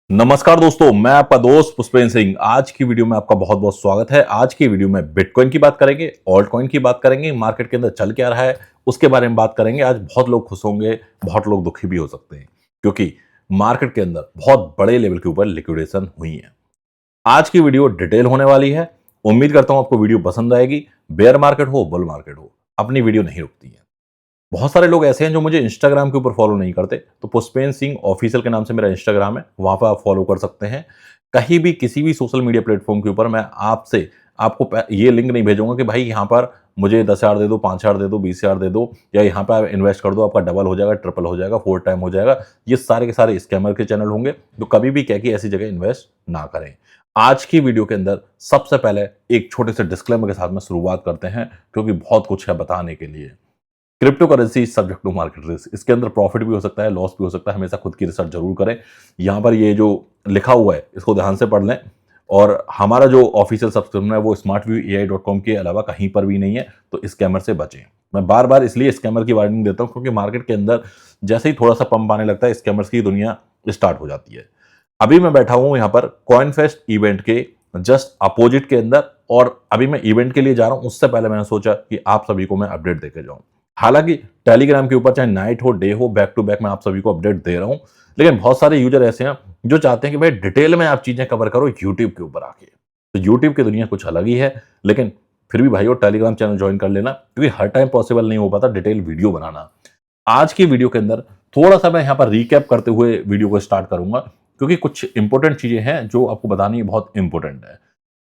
नमस्कार दोस्तों, मैं आपका दोस्त पुष्पेंद्र सिंह। आज की वीडियो में आपका बहुत बहुत स्वागत है। आज की वीडियो में बिटकॉइन की बात करेंगे, ऑल्ट कॉइन की बात करेंगे, मार्केट के अंदर चल क्या रहा है उसके बारे में बात करेंगे। आज बहुत लोग खुश होंगे, बहुत लोग दुखी भी हो सकते हैं, क्योंकि मार्केट के अंदर बहुत बड़े लेवल के ऊपर लिक्विडेशन हुई है। आज की वीडियो डिटेल होने वाली है। उम्मीद करता हूं आपको वीडियो पसंद आएगी। बेयर मार्केट हो, बुल मार्केट हो, अपनी वीडियो नहीं रुकती है। बहुत सारे लोग ऐसे हैं जो मुझे इंस्टाग्राम के ऊपर फॉलो नहीं करते, तो पुष्पेंद्र सिंह ऑफिशियल के नाम से मेरा इंस्टाग्राम है, वहां पर आप फॉलो कर सकते हैं। कहीं भी किसी भी सोशल मीडिया प्लेटफॉर्म के ऊपर मैं आपको ये लिंक नहीं भेजूंगा कि भाई यहाँ पर मुझे 10,000 दे दो, 5,000 दे दो, 20,000 दे दो, या यहाँ पर आप इन्वेस्ट कर दो, आपका डबल हो जाएगा, ट्रिपल हो जाएगा, 4 टाइम हो जाएगा। ये सारे के सारे स्कैमर के चैनल होंगे, तो कभी भी क्या कि ऐसी जगह इन्वेस्ट ना करें। आज की वीडियो के अंदर सबसे पहले एक छोटे से डिस्क्लेमर के साथ में शुरुआत करते हैं, क्योंकि बहुत कुछ है बताने के लिए। Cryptocurrency subject to market risk, इसके अंदर प्रॉफिट भी हो सकता है, लॉस भी हो सकता है। हमेशा खुद की रिसर्च जरूर करें। यहाँ पर ये जो लिखा हुआ है इसको ध्यान से पढ़ लें। और हमारा जो ऑफिशियल सब्सक्रिप्शन है वो smartviewai.com के अलावा कहीं पर भी नहीं है, तो स्कैमर से बचें। मैं बार बार इसलिए स्कैमर की वार्निंग देता हूँ, क्योंकि मार्केट के अंदर जैसे ही थोड़ा सा पंप आने लगता है, स्कैमर्स की दुनिया स्टार्ट हो जाती है। अभी मैं बैठा हूँ यहाँ पर कॉइनफेस्ट इवेंट के जस्ट अपोजिट के अंदर, और अभी मैं इवेंट के लिए जा रहा हूँ। उससे पहले मैंने सोचा कि आप सभी को मैं अपडेट देके जाऊँ। हालांकि टेलीग्राम के ऊपर चाहे नाइट हो, डे हो, बैक टू बैक मैं आप सभी को अपडेट दे रहा हूं, लेकिन बहुत सारे यूजर ऐसे हैं जो चाहते हैं कि भाई डिटेल में आप चीजें कवर करो यूट्यूब के ऊपर आके। तो यूट्यूब की दुनिया कुछ अलग ही है, लेकिन फिर भी भाइयों टेलीग्राम चैनल ज्वाइन कर लेना, क्योंकि हर टाइम पॉसिबल नहीं हो पाता डिटेल वीडियो बनाना। आज की वीडियो के अंदर थोड़ा सा मैं यहाँ पर रिकैप करते हुए वीडियो को स्टार्ट करूंगा, क्योंकि कुछ इंपॉर्टेंट चीजें हैं जो आपको बतानी बहुत इंपॉर्टेंट है।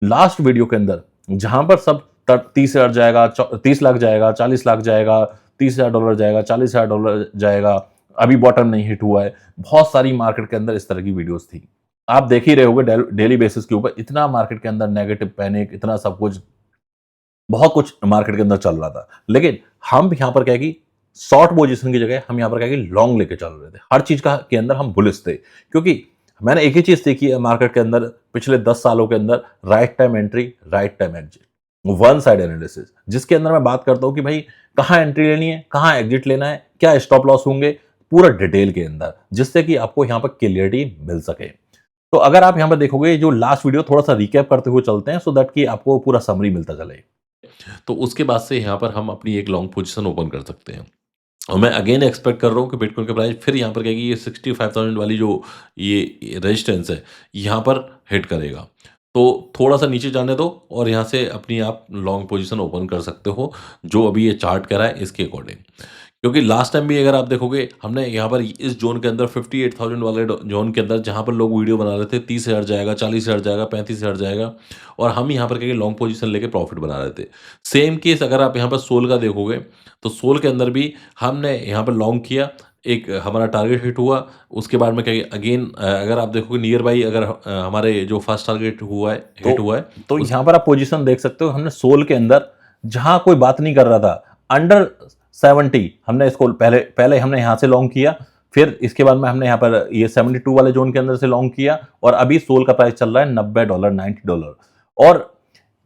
लास्ट वीडियो के अंदर जहां पर सब 30,000 जाएगा, 30 लाख जाएगा, 40 लाख जाएगा, $30,000 जाएगा, $40,000 जाएगा, अभी बॉटम नहीं हिट हुआ है, बहुत सारी मार्केट के अंदर इस तरह की वीडियोस थी। आप देख ही रहे होंगे डेली बेसिस के ऊपर इतना मार्केट के अंदर नेगेटिव पैनिक, इतना सब कुछ, बहुत कुछ मार्केट के अंदर चल रहा था। लेकिन हम यहाँ पर क्या कि शॉर्ट पोजीशन की जगह हम यहाँ पर क्या कि लॉन्ग लेके चल रहे थे। हर चीज का के अंदर हम बुलिश थे, क्योंकि मैंने एक ही चीज देखी है मार्केट के अंदर पिछले 10 सालों के अंदर, right time entry, right time exit, one side analysis, जिसके अंदर मैं बात करता हूं कि भाई कहां एंट्री लेनी है, कहां एग्जिट लेना है, क्या स्टॉप लॉस होंगे, पूरा डिटेल के अंदर, जिससे कि आपको यहां पर क्लियरिटी मिल सके। तो अगर आप यहां पर देखोगे जो लास्ट वीडियो, थोड़ा सा रिकैप करते हुए चलते हैं, सो दैट कि आपको पूरा समरी मिलता चले। तो उसके बाद से यहाँ पर हम अपनी एक लॉन्ग पोजीशन ओपन कर सकते हैं। और मैं अगेन एक्सपेक्ट कर रहा हूँ कि बिटकॉइन का प्राइस फिर यहाँ पर क्या कि ये 65,000 वाली जो ये रेजिस्टेंस है, यहाँ पर हिट करेगा। तो थोड़ा सा नीचे जाने दो और यहाँ से अपनी आप लॉन्ग पोजीशन ओपन कर सकते हो, जो अभी ये चार्ट कह रहा है इसके अकॉर्डिंग। क्योंकि लास्ट टाइम भी अगर आप देखोगे, हमने यहाँ पर इस जोन के अंदर 58,000 वाले जोन के अंदर जहाँ पर लोग वीडियो बना रहे थे, 30,000 जाएगा, 40,000 जाएगा, 35,000 जाएगा, और हम यहाँ पर क्या लॉन्ग पोजीशन लेके प्रॉफिट बना रहे थे। सेम केस अगर आप यहाँ पर सोल का देखोगे, तो सोल के अंदर भी हमने यहाँ पर लॉन्ग किया, एक हमारा टारगेट हिट हुआ। उसके बाद में क्या अगेन अगर आप देखोगे नियर बाई, अगर हमारे जो फर्स्ट टारगेट हुआ है, हिट हुआ है, तो यहाँ पर आप पोजीशन देख सकते हो। हमने सोल के अंदर जहां कोई बात नहीं कर रहा था, अंडर 70 हमने इसको पहले पहले हमने यहां से लॉन्ग किया, फिर इसके बाद में हमने यहाँ पर ये 72 वाले जोन के अंदर से लॉन्ग किया, और अभी सोल का प्राइस चल रहा है $90, $90। और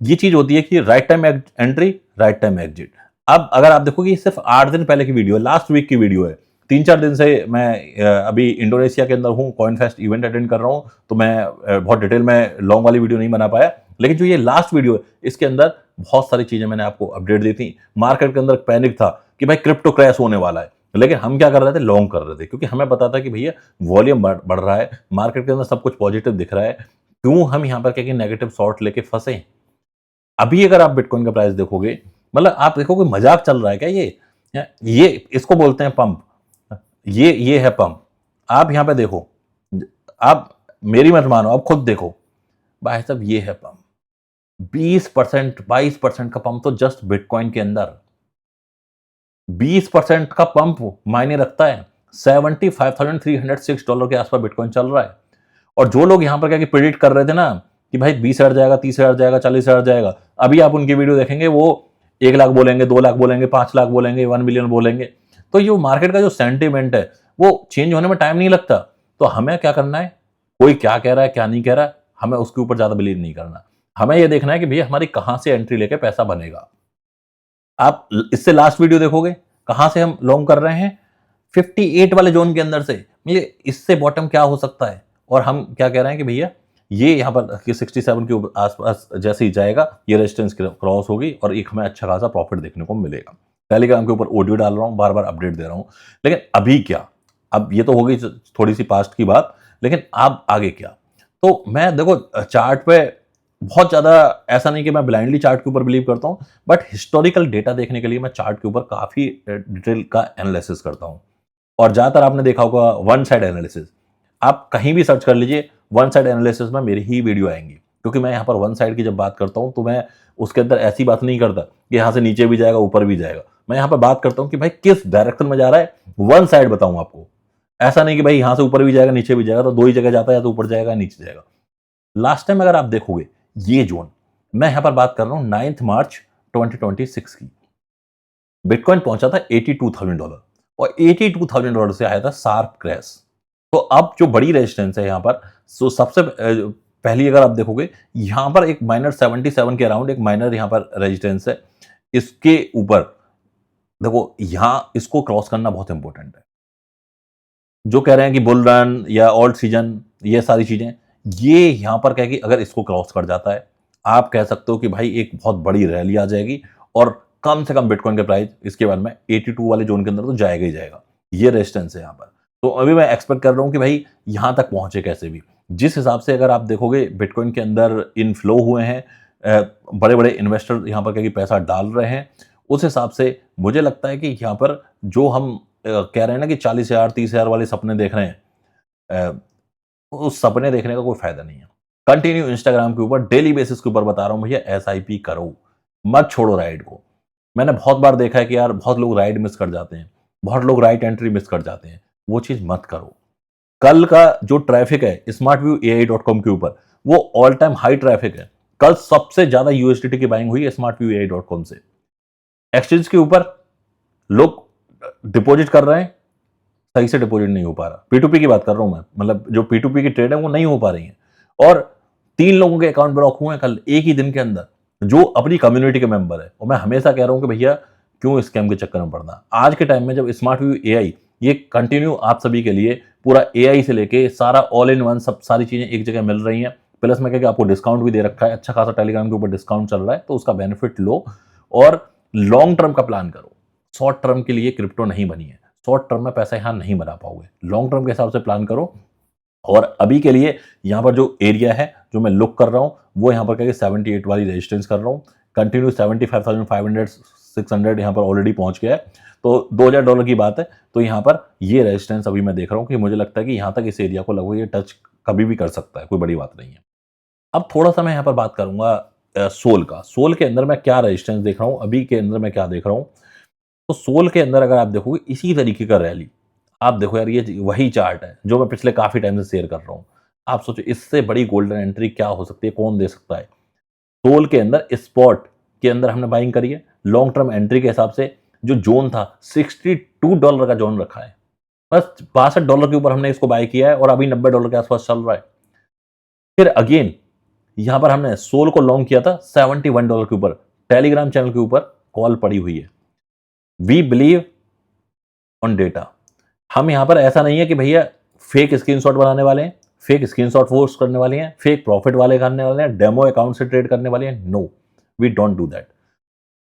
ये चीज होती है कि right time entry, right time exit. अब अगर आप देखोगे, सिर्फ 8 दिन पहले की वीडियो है, लास्ट वीक की वीडियो है। 3-4 दिन से मैं अभी इंडोनेशिया के अंदर हूँ, कॉइनफेस्ट इवेंट अटेंड कर रहा हूँ, तो मैं बहुत डिटेल में लॉन्ग वाली वीडियो नहीं बना पाया। लेकिन जो ये लास्ट वीडियो है, इसके अंदर बहुत सारी चीजें मैंने आपको अपडेट दी थी। मार्केट के अंदर पैनिक था कि भाई क्रिप्टो क्रैश होने वाला है, लेकिन हम क्या कर रहे थे, लॉन्ग कर रहे थे, क्योंकि हमें पता था कि भैया वॉल्यूम बढ़ रहा है, मार्केट के अंदर सब कुछ पॉजिटिव दिख रहा है, क्यों हम यहाँ पर क्या नेगेटिव शॉर्ट लेके फंसे। अभी अगर आप बिटकॉइन का प्राइस देखोगे, मतलब आप देखोगे मजाक चल रहा है क्या ये इसको बोलते हैं पंप। ये है पंप। आप यहां पे देखो, आप मेरी मत मानो, आप खुद देखो भाई साहब, ये है पंप। 20%, 22% का पंप तो जस्ट बिटकॉइन के अंदर। 20% का पंप मायने रखता है। $75,306 के आसपास बिटकॉइन चल रहा है। और जो लोग यहां पर क्या प्रेडिक्ट कर रहे थे ना कि भाई 20,000 जाएगा, 30,000 जाएगा, 40,000 जाएगा, अभी आप उनकी वीडियो देखेंगे, वो 1 लाख बोलेंगे, 2 लाख बोलेंगे, 5 लाख बोलेंगे, 1 मिलियन बोलेंगे। तो ये मार्केट का जो सेंटिमेंट है वो चेंज होने में टाइम नहीं लगता। तो हमें क्या करना है, कोई क्या कह रहा है क्या नहीं कह रहा है, हमें उसके ऊपर ज्यादा बिलीव नहीं करना। हमें यह देखना है कि भैया हमारी कहां से एंट्री लेके पैसा बनेगा। आप इससे लास्ट वीडियो देखोगे, कहां से हम लॉन्ग कर रहे हैं, 58 वाले जोन के अंदर से। ये इससे बॉटम क्या हो सकता है, और हम क्या कह रहे हैं कि भैया ये यहाँ पर कि 67 के आसपास जैसे ही जाएगा ये रेजिस्टेंस क्रॉस होगी और एक हमें अच्छा खासा प्रॉफिट देखने को मिलेगा। टेलीग्राम के ऊपर ऑडियो डाल रहा हूँ, बार बार अपडेट दे रहा हूँ। लेकिन अभी क्या, अब ये तो हो गई थोड़ी सी पास्ट की बात, लेकिन अब आगे क्या? तो मैं देखो चार्ट पे बहुत ज़्यादा ऐसा नहीं कि मैं ब्लाइंडली चार्ट के ऊपर बिलीव करता हूँ, बट हिस्टोरिकल डेटा देखने के लिए मैं चार्ट के ऊपर काफ़ी डिटेल का एनालिसिस करता हूँ। और ज़्यादातर आपने देखा होगा वन साइड एनालिसिस, आप कहीं भी सर्च कर लीजिए वन साइड एनालिसिस में मेरी ही वीडियो आएंगी, क्योंकि मैं यहाँ पर वन साइड की जब बात करता हूँ तो मैं उसके अंदर ऐसी बात नहीं करता कि यहाँ से नीचे भी जाएगा ऊपर भी जाएगा। मैं यहाँ पर बात करता हूँ कि भाई किस डायरेक्शन में जा रहा है, वन साइड बताऊँ आपको। ऐसा नहीं कि भाई यहाँ से ऊपर भी जाएगा नीचे भी जाएगा, तो दो ही जगह जाता है, या तो ऊपर जाएगा नीचे जाएगा। लास्ट टाइम अगर आप देखोगे ये जोन, मैं यहाँ पर बात कर रहा हूँ 9 मार्च 2026 की, बिटकॉइन पहुंचा था $82,000 और $82,000 से आया था शार्प क्रैश। तो अब जो बड़ी रेजिस्टेंस है यहाँ पर, सो सबसे पहली अगर आप देखोगे यहाँ पर एक माइनर 77 के अराउंड एक माइनर यहाँ पर रेजिस्टेंस है। इसके ऊपर देखो, यहाँ इसको क्रॉस करना बहुत इंपॉर्टेंट है। जो कह रहे हैं कि बुल रन या ऑल्ट सीजन, ये सारी चीजें, ये यहाँ पर कह कि अगर इसको क्रॉस कर जाता है, आप कह सकते हो कि भाई एक बहुत बड़ी रैली आ जाएगी और कम से कम बिटकॉइन का प्राइस इसके बाद में 82 वाले जोन के अंदर तो जाएगा ही जाएगा। ये रेजिस्टेंस है यहाँ पर। तो अभी मैं एक्सपेक्ट कर रहा हूँ कि भाई यहाँ तक पहुंचे कैसे भी। जिस हिसाब से अगर आप देखोगे बिटकॉइन के अंदर इनफ्लो हुए हैं, बड़े बड़े इन्वेस्टर यहाँ पर कहीं पैसा डाल रहे हैं, उस हिसाब से मुझे लगता है कि यहाँ पर जो हम कह रहे हैं ना कि 40,000 30,000 वाले सपने देख रहे हैं, उस सपने देखने का कोई फायदा नहीं है। कंटिन्यू इंस्टाग्राम के ऊपर डेली बेसिस के ऊपर बता रहा हूं भैया, एसआईपी करो, मत छोड़ो राइड को। मैंने बहुत बार देखा है कि यार बहुत लोग राइड मिस कर जाते हैं, बहुत लोग राइट एंट्री मिस कर जाते हैं। वो चीज मत करो। कल का जो ट्रैफिक है smartviewai.com के ऊपर, वो ऑल टाइम हाई ट्रैफिक है। कल सबसे ज्यादा यूएसडीटी की बाइंग हुई है smartviewai.com से। एक्सचेंज के ऊपर लोग डिपॉजिट कर रहे हैं, सही से डिपॉजिट नहीं हो पा रहा। P2P की बात कर रहा हूं मैं, मतलब जो P2P की ट्रेड है वो नहीं हो पा रही है। और 3 लोगों के अकाउंट ब्लॉक हुए हैं कल एक ही दिन के अंदर, जो अपनी कम्युनिटी के मेंबर है। और मैं हमेशा कह रहा हूं कि भैया क्यों स्कैम के चक्कर में पड़ना। आज के टाइम में जब स्मार्ट व्यू एआई ये कंटिन्यू आप सभी के लिए पूरा एआई से लेके सारा ऑल इन वन सब सारी चीजें एक जगह मिल रही हैं, प्लस में क्या आपको डिस्काउंट भी दे रखा है, अच्छा खासा टेलीग्राम के ऊपर डिस्काउंट चल रहा है, तो उसका बेनिफिट लो और लॉन्ग टर्म का प्लान करो। शॉर्ट टर्म के लिए क्रिप्टो नहीं बनी है, शॉर्ट टर्म में पैसा यहां नहीं बना पाओगे, लॉन्ग टर्म के हिसाब से प्लान करो। और अभी के लिए यहाँ पर जो एरिया है जो मैं लुक कर रहा हूँ, वो यहाँ पर क्या 78 वाली रेजिस्टेंस कर रहा हूँ। कंटिन्यू 75,500 600 यहाँ पर ऑलरेडी पहुंच गया है, तो $2,000 की बात है। तो यहाँ पर ये रेजिस्टेंस अभी मैं देख रहा हूँ कि मुझे लगता है कि यहाँ तक इस एरिया को लगभग ये टच कभी भी कर सकता है, कोई बड़ी बात नहीं है। अब थोड़ा सा मैं यहाँ पर बात करूंगा सोल का। सोल के अंदर मैं क्या रेजिस्टेंस देख रहा हूँ, अभी के अंदर मैं क्या देख रहा हूँ। तो सोल के अंदर अगर आप देखोगे इसी तरीके का रैली, आप देखो यार ये वही चार्ट है जो मैं पिछले काफी टाइम से शेयर कर रहा हूं। आप सोचो इससे बड़ी गोल्डन एंट्री क्या हो सकती है, कौन दे सकता है। सोल के अंदर स्पॉट के अंदर हमने बाइंग करी है, लॉन्ग टर्म एंट्री के हिसाब से जो जोन था $62 का जोन रखा है, बस $62 के ऊपर हमने इसको बाय किया है और अभी $90 के आसपास चल रहा है। फिर अगेन यहां पर हमने सोल को लॉन्ग किया था $71 के ऊपर, टेलीग्राम चैनल के ऊपर कॉल पड़ी हुई है। We believe on data. हम यहां पर ऐसा नहीं है कि भैया फेक स्क्रीनशॉट बनाने वाले हैं, फेक स्क्रीनशॉट पोस्ट करने वाले हैं, फेक प्रॉफिट वाले करने वाले हैं, डेमो अकाउंट से ट्रेड करने वाले हैं। No, we don't do that.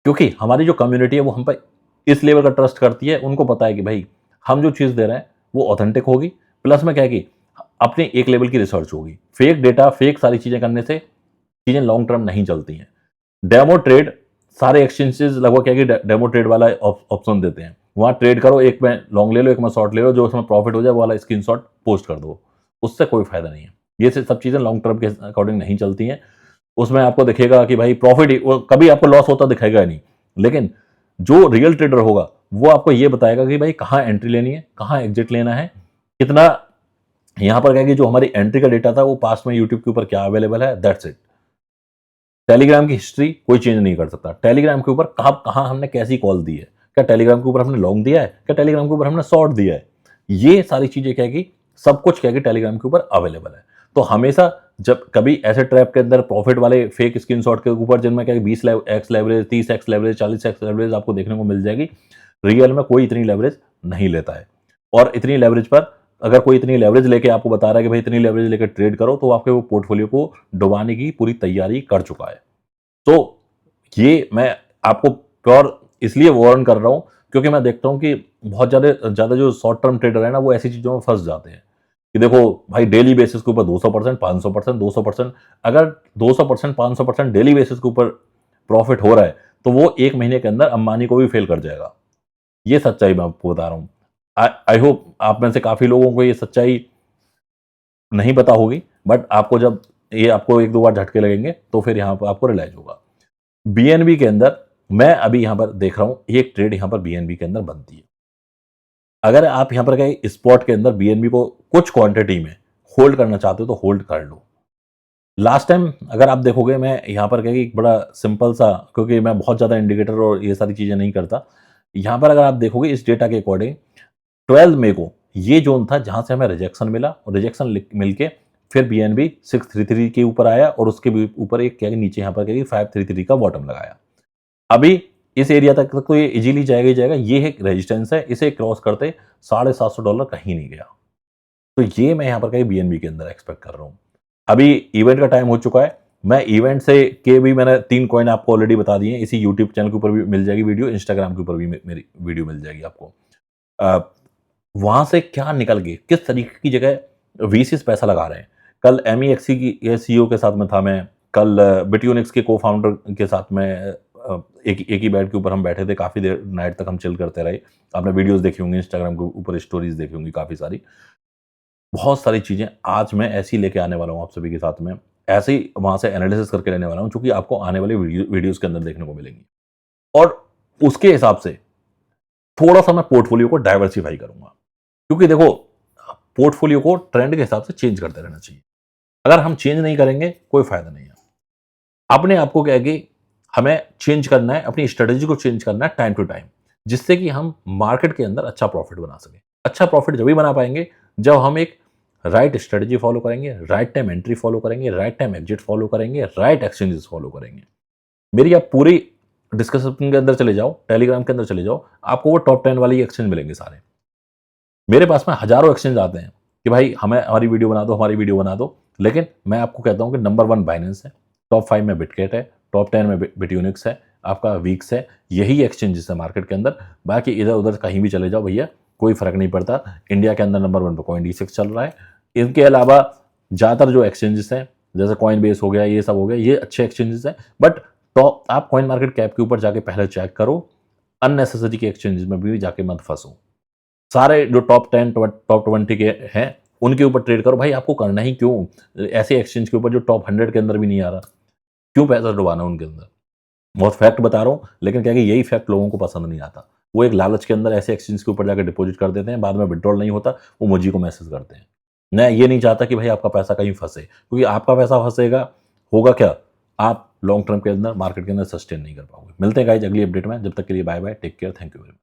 क्योंकि हमारी जो कम्युनिटी है वो हम पर इस लेवल का ट्रस्ट करती है, उनको पता है कि भाई हम जो चीज दे रहे हैं वो ऑथेंटिक होगी, प्लस में क्या है कि अपने एक लेवल की रिसर्च होगी। फेक डेटा, फेक सारी चीजें करने से चीजें लॉन्ग टर्म नहीं चलती हैं। डेमो ट्रेड सारे एक्सचेंजेस लगभग क्या कि डेमो ट्रेड वाला ऑप्शन देते हैं, वहां ट्रेड करो, एक में लॉन्ग ले लो, एक में शॉर्ट ले लो, जो उसमें प्रॉफिट हो जाए वो वाला स्क्रीनशॉट पोस्ट कर दो, उससे कोई फायदा नहीं है। ये सब चीजें लॉन्ग टर्म के अकॉर्डिंग नहीं चलती हैं। उसमें आपको दिखेगा कि भाई प्रॉफिट, कभी आपको लॉस होता दिखेगा नहीं, लेकिन जो रियल ट्रेडर होगा वो आपको ये बताएगा कि भाई कहाँ एंट्री लेनी है, कहाँ एग्जिट लेना है, कितना यहां पर क्या कि जो हमारी एंट्री का डेटा था वो पास्ट में यूट्यूब के ऊपर क्या अवेलेबल है, दैट्स इट। टेलीग्राम की हिस्ट्री कोई चेंज नहीं कर सकता। टेलीग्राम के ऊपर कहां हमने कैसी कॉल दी है, क्या टेलीग्राम के ऊपर हमने लॉन्ग दिया है, क्या टेलीग्राम के ऊपर हमने शॉर्ट दिया है, ये सारी चीजें क्या कि सब कुछ क्या कि टेलीग्राम के ऊपर अवेलेबल है। तो हमेशा जब कभी ऐसे ट्रैप के अंदर प्रॉफिट वाले फेक स्क्रीनशॉट के ऊपर जिनमें क्या 20x leverage, 30x leverage, 40x leverage आपको देखने को मिल जाएगी, रियल में कोई इतनी लेवरेज नहीं लेता है। और इतनी लेवरेज पर अगर कोई इतनी लेवरेज लेके आपको बता रहा है कि भाई इतनी लेवरेज लेकर ट्रेड करो, तो आपके वो पोर्टफोलियो को डुबाने की पूरी तैयारी कर चुका है। तो ये मैं आपको प्योर इसलिए वार्न कर रहा हूं क्योंकि मैं देखता हूं कि बहुत ज़्यादा जो शॉर्ट टर्म ट्रेडर है ना, वो ऐसी चीज़ों में फंस जाते हैं कि देखो भाई डेली बेसिस के ऊपर 200%, 500%, 200%, अगर 200%, 500% डेली बेसिस के ऊपर प्रॉफिट हो रहा है, तो वो 1 महीने के अंदर अंबानी को भी फेल कर जाएगा। ये सच्चाई मैं आपको बता रहा हूँ। आई होप आप में से काफ़ी लोगों को ये सच्चाई नहीं पता होगी, बट आपको जब ये आपको 1-2 बार झटके लगेंगे, तो फिर यहाँ पर आपको रियलाइज़ होगा। बीएनबी के अंदर मैं अभी यहाँ पर देख रहा हूँ, एक ट्रेड यहाँ पर बीएनबी के अंदर बनती है। अगर आप यहाँ पर कहीं स्पॉट के अंदर बीएनबी को कुछ क्वांटिटी में होल्ड करना चाहते हो, तो होल्ड कर लो। लास्ट टाइम अगर आप देखोगे, मैं यहाँ पर कहीं बड़ा सिंपल सा, क्योंकि मैं बहुत ज़्यादा इंडिकेटर और ये सारी चीज़ें नहीं करता, यहाँ पर अगर आप देखोगे इस डेटा के अकॉर्डिंग 12 मई को ये जोन था जहां से हमें रिजेक्शन मिला, और रिजेक्शन मिलके फिर बीएनबी 633 के ऊपर आया, और उसके भी ऊपर एक क्या नीचे यहाँ पर क्या 533 का बॉटम लगाया। अभी इस एरिया तक तो ये इजीली जाएगा ही जाएगा। ये एक रेजिस्टेंस है, इसे क्रॉस करते $750 कहीं नहीं गया। तो ये मैं यहाँ पर कहीं बीएनबी के अंदर एक्सपेक्ट कर रहा हूँ। अभी इवेंट का टाइम हो चुका है। मैं इवेंट से के भी मैंने 3 कॉइन आपको ऑलरेडी बता दिए हैं। इसी यूट्यूब चैनल के ऊपर भी मिल जाएगी वीडियो, इंस्टाग्राम के ऊपर भी मेरी वीडियो मिल जाएगी आपको। वहां से क्या निकल गए, किस तरीके की जगह वीसीस पैसा लगा रहे हैं। कल एमईएक्सी की सीईओ के साथ में था मैं, कल बिटयूनिक्स के को फाउंडर के साथ में एक ही बेड के ऊपर हम बैठे थे, काफ़ी देर नाइट तक हम चिल करते रहे। आपने वीडियोस देखी होंगी, इंस्टाग्राम के ऊपर स्टोरीज देखी होंगी काफ़ी सारी। बहुत सारी चीज़ें आज मैं ऐसी लेके आने वाला हूँ आप सभी के साथ में, ऐसे ही वहाँ से एनालिसिस करके लेने वाला हूँ, जो कि आपको आने वाले वीडियोज़ के अंदर देखने को मिलेंगी। और उसके हिसाब से थोड़ा-सा मैं पोर्टफोलियो को डाइवर्सिफ़ाई करूँगा। क्योंकि देखो, पोर्टफोलियो को ट्रेंड के हिसाब से चेंज करते रहना चाहिए। अगर हम चेंज नहीं करेंगे, कोई फ़ायदा नहीं है। अपने आप को क्या है कि हमें चेंज करना है, अपनी स्ट्रेटजी को चेंज करना है टाइम टू टाइम, जिससे कि हम मार्केट के अंदर अच्छा प्रॉफिट बना सकें। अच्छा प्रॉफिट जब भी बना पाएंगे जब हम एक राइट स्ट्रेटजी फॉलो करेंगे, राइट टाइम एंट्री फॉलो करेंगे, राइट टाइम एग्जिट फॉलो करेंगे, राइट एक्सचेंजेस फॉलो करेंगे। मेरी आप पूरी डिस्कशन के अंदर चले जाओ, टेलीग्राम के अंदर चले जाओ, आपको वो टॉप 10 वाली एक्सचेंज मिलेंगे सारे। मेरे पास में हज़ारों एक्सचेंज आते हैं कि भाई हमें हमारी वीडियो बना दो, हमारी वीडियो बना दो। लेकिन मैं आपको कहता हूँ कि नंबर 1 बाइनेंस है, टॉप 5 में बिटगेट है, टॉप 10 में बिटयूनिक्स है, आपका वीक्स है। यही एक्सचेंजेस है मार्केट के अंदर। बाकी इधर-उधर कहीं भी चले जाओ भैया, कोई फ़र्क नहीं पड़ता। इंडिया के अंदर नंबर 1 पे कॉइनडीसिक्स चल रहा है। इनके अलावा ज़्यादातर जो एक्सचेंजेस हैं, जैसे कॉइनबेस हो गया, ये सब हो गया, ये अच्छे एक्सचेंजेस हैं। बट तो आप कॉइन मार्केट कैप के ऊपर जाके पहले चेक करो, अननेसेसरी के एक्सचेंजेस में भी जाके मत फंसो। सारे जो टॉप 10 टॉप 20 के हैं, उनके ऊपर ट्रेड करो। भाई आपको करना ही क्यों ऐसे एक्सचेंज के ऊपर जो टॉप 100 के अंदर भी नहीं आ रहा? क्यों पैसा डुबाना उनके अंदर? बहुत फैक्ट बता रहा हूँ, लेकिन क्या है कि यही फैक्ट लोगों को पसंद नहीं आता। वो एक लालच के अंदर ऐसे एक्सचेंज के ऊपर जाकर डिपॉजिट कर देते हैं, बाद में विड्रॉल नहीं होता, वो मुझे को मैसेज करते हैं। मैं ये नहीं चाहता कि भाई आपका पैसा कहीं फंसे, क्योंकि आपका पैसा फंसेगा, होगा क्या? आप लॉन्ग टर्म के अंदर मार्केट के अंदर सस्टेन नहीं कर पाओगे। मिलते हैं गाइस अगली अपडेट में, जब तक के लिए bye bye, take care, thank you very much.